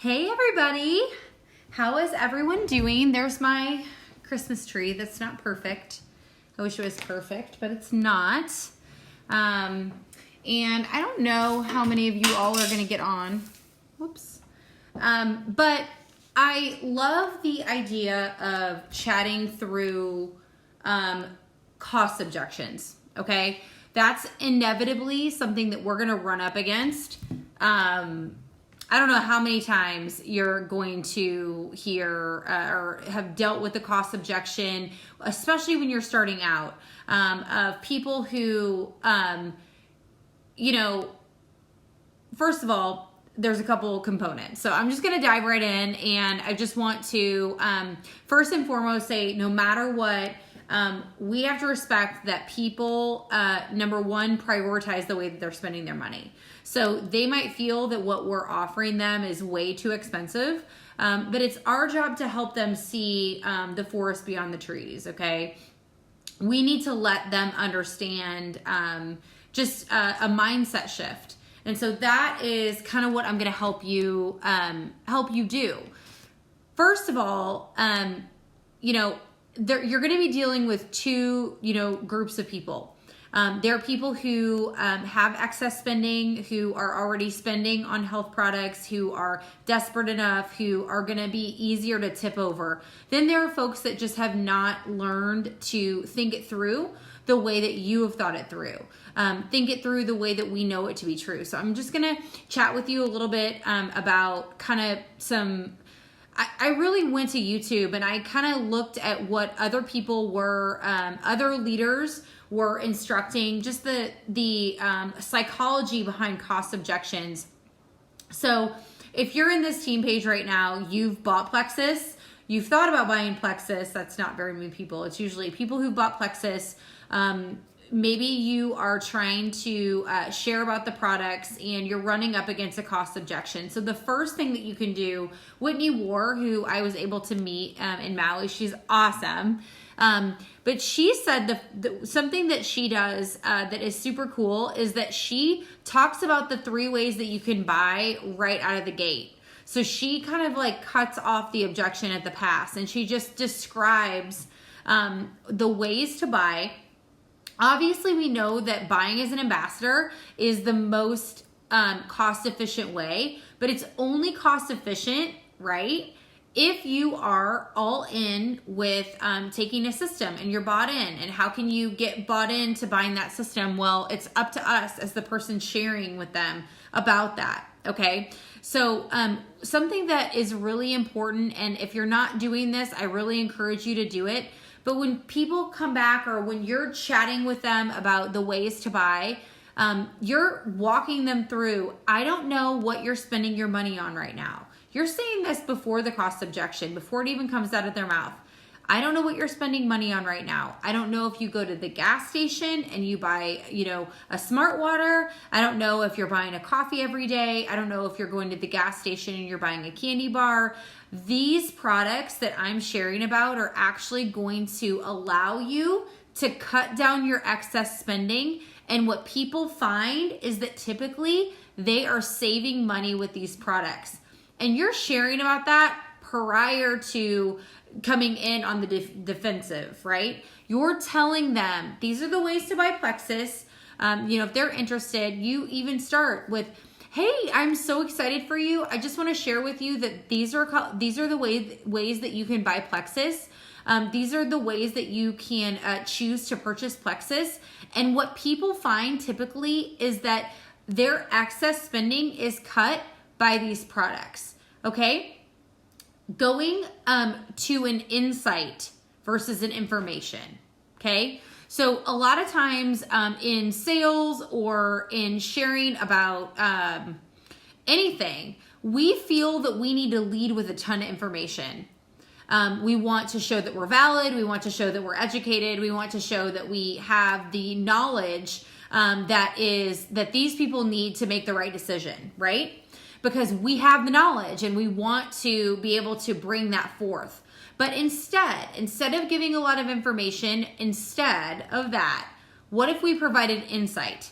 Hey everybody, how is everyone doing? There's my Christmas tree that's not perfect. I wish it was perfect, but it's not. And I don't know how many of you all are gonna get on. Whoops. But I love the idea of chatting through cost objections, okay? That's inevitably something that we're gonna run up against. I don't know how many times you're going to hear or have dealt with the cost objection, especially when you're starting out, of people who, first of all, there's a couple components. So I'm just going to dive right in, and I just want to, first and foremost, say no matter what, we have to respect that people, number one, prioritize the way that they're spending their money. So they might feel that what we're offering them is way too expensive, but it's our job to help them see the forest beyond the trees, okay? We need to let them understand just a mindset shift. And so that is kind of what I'm going to help you do. First of all, you're going to be dealing with two, groups of people. There are people who have excess spending, who are already spending on health products, who are desperate enough, who are going to be easier to tip over. Then there are folks that just have not learned to think it through the way that you have thought it through. Think it through the way that we know it to be true. So I'm just going to chat with you a little bit about kind of some... I really went to YouTube and I kind of looked at what other people were, other leaders were instructing, just the psychology behind cost objections. So if you're in this team page right now, you've bought Plexus, you've thought about buying Plexus. That's not very many people. It's usually people who bought Plexus. Maybe you are trying to share about the products and you're running up against a cost objection. So the first thing that you can do, Whitney War, who I was able to meet in Maui, she's awesome. But she said something that she does that is super cool is that she talks about the 3 ways that you can buy right out of the gate. So she kind of like cuts off the objection at the pass, and she just describes the ways to buy. Obviously, we know that buying as an ambassador is the most cost-efficient way, but it's only cost-efficient, right, if you are all in with taking a system and you're bought in. And how can you get bought into buying that system? Well, it's up to us as the person sharing with them about that, okay? So something that is really important, and if you're not doing this, I really encourage you to do it. But when people come back or when you're chatting with them about the ways to buy, you're walking them through, I don't know what you're spending your money on right now. You're saying this before the cost objection, before it even comes out of their mouth. I don't know what you're spending money on right now. I don't know if you go to the gas station and you buy, a smart water. I don't know if you're buying a coffee every day. I don't know if you're going to the gas station and you're buying a candy bar. These products that I'm sharing about are actually going to allow you to cut down your excess spending. And what people find is that typically they are saving money with these products. And you're sharing about that prior to coming in on the defensive, right? You're telling them these are the ways to buy Plexus. If they're interested, you even start with, hey, I'm so excited for you. I just want to share with you that these are the ways that you can buy Plexus. These are the ways that you can choose to purchase Plexus. And what people find typically is that their excess spending is cut by these products, okay? Going to an insight versus an information, okay? So a lot of times in sales or in sharing about anything, we feel that we need to lead with a ton of information. We want to show that we're valid. We want to show that we're educated. We want to show that we have the knowledge that these people need to make the right decision, right? Because we have the knowledge and we want to be able to bring that forth. But instead of giving a lot of information, instead of that, what if we provided insight?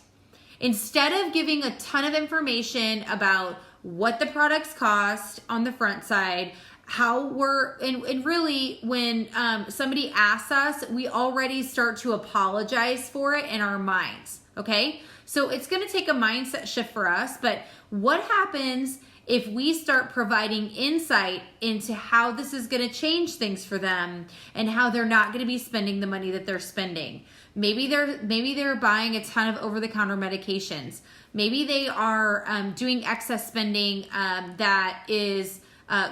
Instead of giving a ton of information about what the products cost on the front side, how we're, and really when somebody asks us, we already start to apologize for it in our minds, okay? So it's gonna take a mindset shift for us, but what happens if we start providing insight into how this is gonna change things for them and how they're not gonna be spending the money that they're spending? Maybe they're buying a ton of over-the-counter medications. Maybe they are doing excess spending that is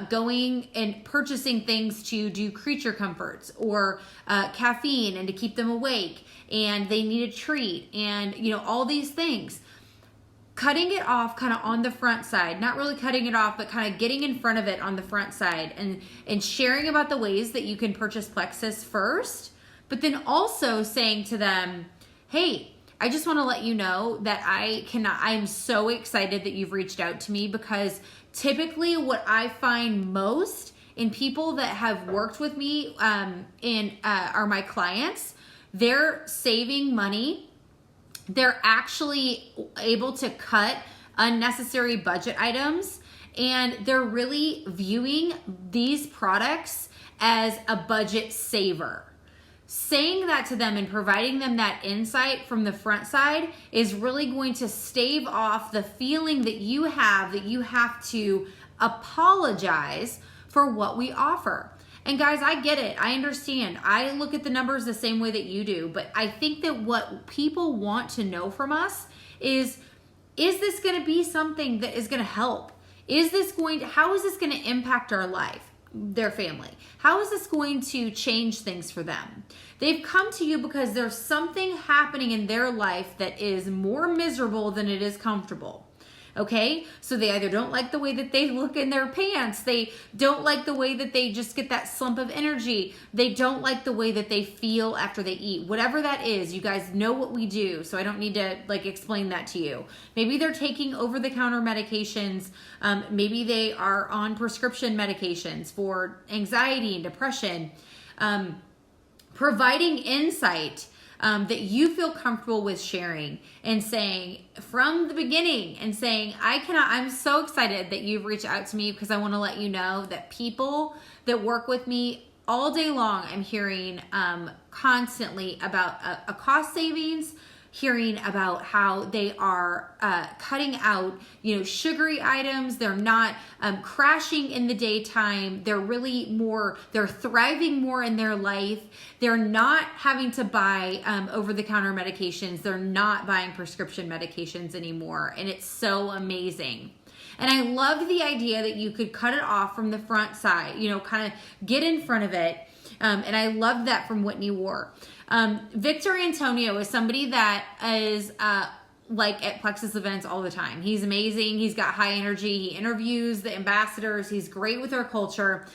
going and purchasing things to do creature comforts or caffeine and to keep them awake, and they need a treat, and all these things. Cutting it off kind of on the front side, not really cutting it off, but kind of getting in front of it on the front side and sharing about the ways that you can purchase Plexus first, but then also saying to them, hey, I just want to let you know that I'm so excited that you've reached out to me, because typically what I find most in people that have worked with me are my clients. They're saving money. They're actually able to cut unnecessary budget items, and they're really viewing these products as a budget saver. Saying that to them and providing them that insight from the front side is really going to stave off the feeling that you have to apologize for what we offer. And guys, I get it. I understand. I look at the numbers the same way that you do, but I think that what people want to know from us is this going to be something that is going to help? How is this going to impact our life, their family? How is this going to change things for them? They've come to you because there's something happening in their life that is more miserable than it is comfortable. Okay, so they either don't like the way that they look in their pants, they don't like the way that they just get that slump of energy, they don't like the way that they feel after they eat. Whatever that is, you guys know what we do, so I don't need to explain that to you. Maybe they're taking over-the-counter medications, maybe they are on prescription medications for anxiety and depression. Providing insight that you feel comfortable with sharing and saying from the beginning and saying, I'm so excited that you've reached out to me, because I want to let you know that people that work with me all day long, I'm hearing constantly about a cost savings, hearing about how they are cutting out, sugary items. They're not crashing in the daytime. They're thriving more in their life. They're not having to buy over-the-counter medications. They're not buying prescription medications anymore. And it's so amazing. And I loved the idea that you could cut it off from the front side, kind of get in front of it. And I loved that from Whitney War. Victor Antonio is somebody that is at Plexus events all the time. He's amazing. He's got high energy. He interviews the ambassadors. He's great with our culture.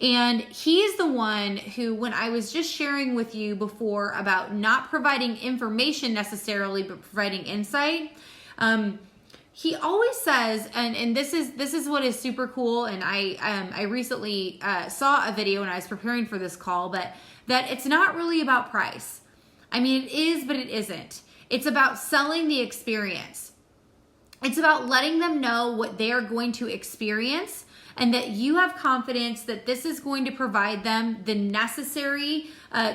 And he's the one who, when I was just sharing with you before about not providing information necessarily, but providing insight, he always says, and this is what is super cool. And I recently saw a video when I was preparing for this call, but that it's not really about price. I mean, it is, but it isn't. It's about selling the experience. It's about letting them know what they're going to experience, and that you have confidence that this is going to provide them the necessary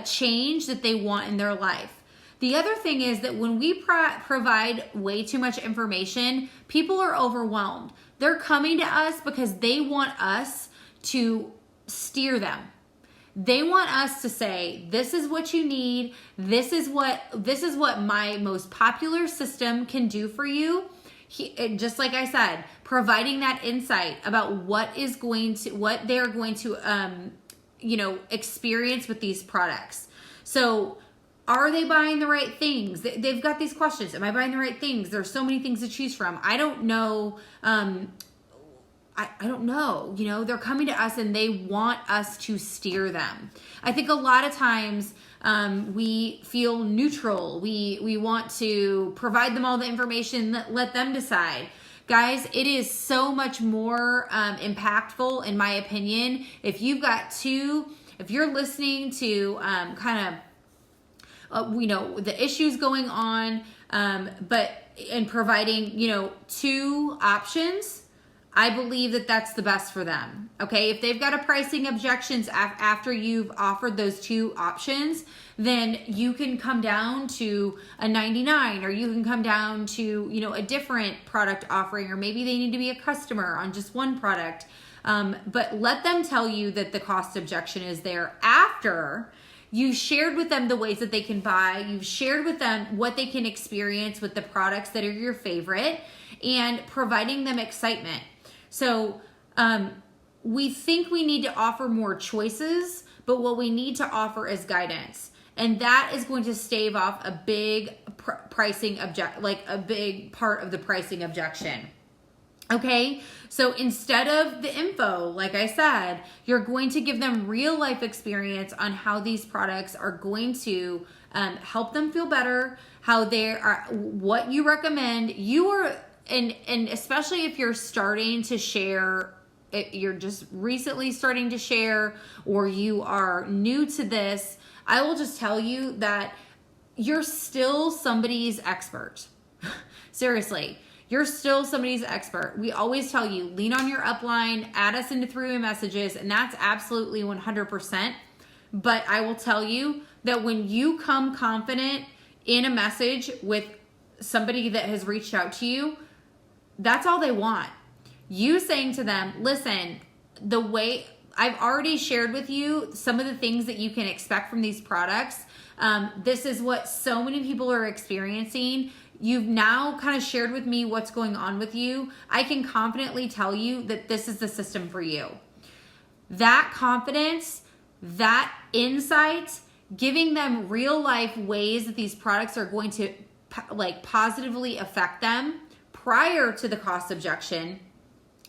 change that they want in their life. The other thing is that when we provide way too much information, people are overwhelmed. They're coming to us because they want us to steer them. They want us to say, this is what you need. This is what my most popular system can do for you. Just like I said, providing that insight about what they're going to, experience with these products. So are they buying the right things? They've got these questions. Am I buying the right things? There's so many things to choose from. I don't know. I don't know, they're coming to us and they want us to steer them. I think a lot of times we feel neutral. We want to provide them all the information, let them decide. Guys, it is so much more impactful, in my opinion, if you're listening to the issues going on, and providing, two options I believe that that's the best for them. Okay, if they've got a pricing objections after you've offered those two options, then you can come down to a 99, or you can come down to, you know, a different product offering, or maybe they need to be a customer on just one product. But let them tell you that the cost objection is there after you shared with them the ways that they can buy. You've shared with them what they can experience with the products that are your favorite, and providing them excitement. So we think we need to offer more choices, but what we need to offer is guidance. And that is going to stave off a big pricing a big part of the pricing objection. Okay, so instead of the info, like I said, you're going to give them real life experience on how these products are going to help them feel better, how they are, what you recommend. And especially if you're starting to share, you're just recently starting to share, or you are new to this, I will just tell you that you're still somebody's expert. Seriously, you're still somebody's expert. We always tell you, lean on your upline, add us into three-way messages, and that's absolutely 100%. But I will tell you that when you come confident in a message with somebody that has reached out to you, that's all they want. You saying to them, listen, the way I've already shared with you some of the things that you can expect from these products. This is what so many people are experiencing. You've now kind of shared with me what's going on with you. I can confidently tell you that this is the system for you. That confidence, that insight, giving them real life ways that these products are going to positively affect them prior to the cost objection,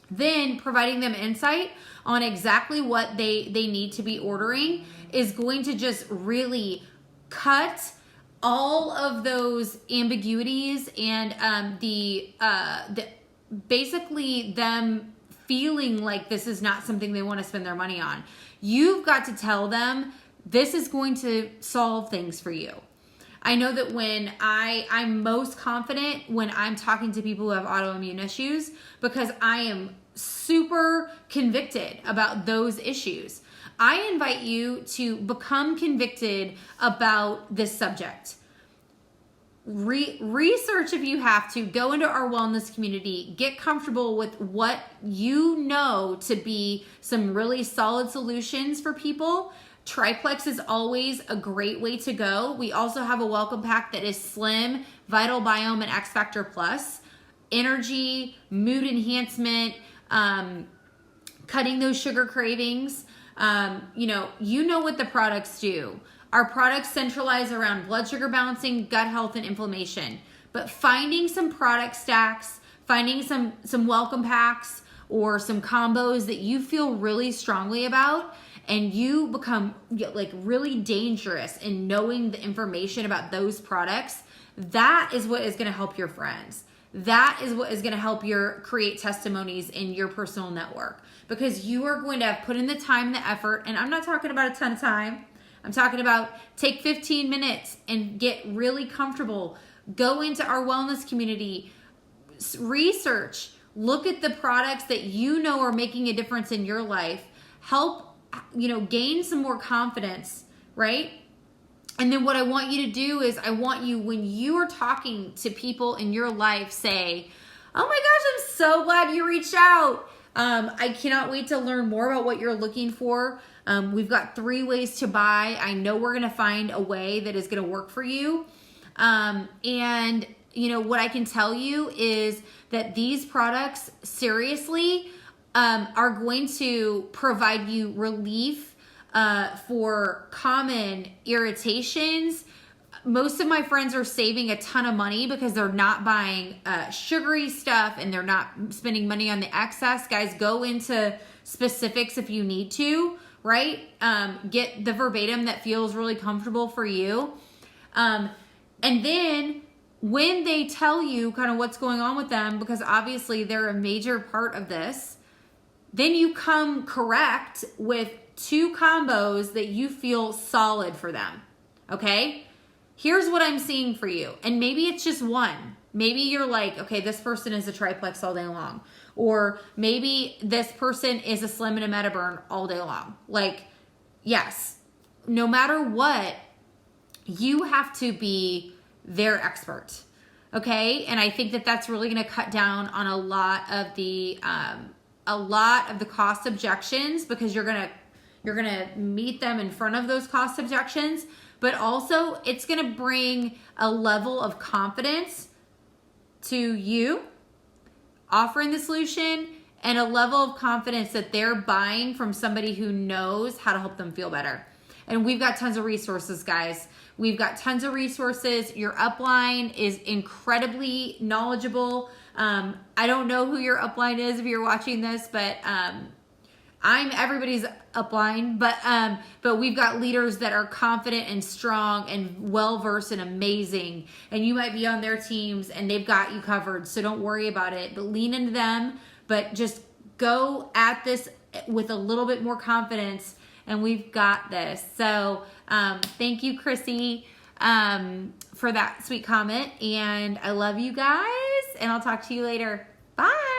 then providing them insight on exactly what they need to be ordering is going to just really cut all of those ambiguities and the basically them feeling like this is not something they want to spend their money on. You've got to tell them this is going to solve things for you. I know that when I'm most confident when I'm talking to people who have autoimmune issues, because I am super convicted about those issues. I invite you to become convicted about this subject. Research if you have to, go into our wellness community, get comfortable with what you know to be some really solid solutions for people. Triplex is always a great way to go. We also have a welcome pack that is Slim, Vital Biome, and X Factor Plus. Energy, mood enhancement, cutting those sugar cravings. You know what the products do. Our products centralize around blood sugar balancing, gut health, and inflammation. But finding some product stacks, finding some welcome packs or some combos that you feel really strongly about, and you become really dangerous in knowing the information about those products, that is what is going to help your friends. That is what is going to help create testimonies in your personal network, because you are going to have put in the time and the effort. And I'm not talking about a ton of time. I'm talking about take 15 minutes and get really comfortable. Go into our wellness community, research, look at the products that you know are making a difference in your life, help gain some more confidence, right? And then what I want you to do is I want you, when you are talking to people in your life, say, oh my gosh, I'm so glad you reached out. I cannot wait to learn more about what you're looking for. We've got 3 ways to buy. I know we're going to find a way that is going to work for you. And what I can tell you is that these products seriously are going to provide you relief for common irritations. Most of my friends are saving a ton of money because they're not buying sugary stuff and they're not spending money on the excess. Guys, go into specifics if you need to, right? Get the verbatim that feels really comfortable for you. And then when they tell you kind of what's going on with them, because obviously they're a major part of this, then you come correct with 2 combos that you feel solid for them, okay? Here's what I'm seeing for you. And maybe it's just one. Maybe you're like, okay, this person is a triplex all day long. Or maybe this person is a slim and a metaburn all day long. Like, yes, no matter what, you have to be their expert. Okay? And I think that that's really going to cut down on a lot of the cost objections, because you're going to meet them in front of those cost objections, but also it's going to bring a level of confidence to you offering the solution, and a level of confidence that they're buying from somebody who knows how to help them feel better. And we've got tons of resources, guys. We've got tons of resources. Your upline is incredibly knowledgeable. I don't know who your upline is if you're watching this, but I'm everybody's upline, but we've got leaders that are confident and strong and well-versed and amazing. And you might be on their teams and they've got you covered. So don't worry about it, but lean into them, but just go at this with a little bit more confidence, and we've got this. So thank you, Chrissy, for that sweet comment. And I love you guys, and I'll talk to you later. Bye.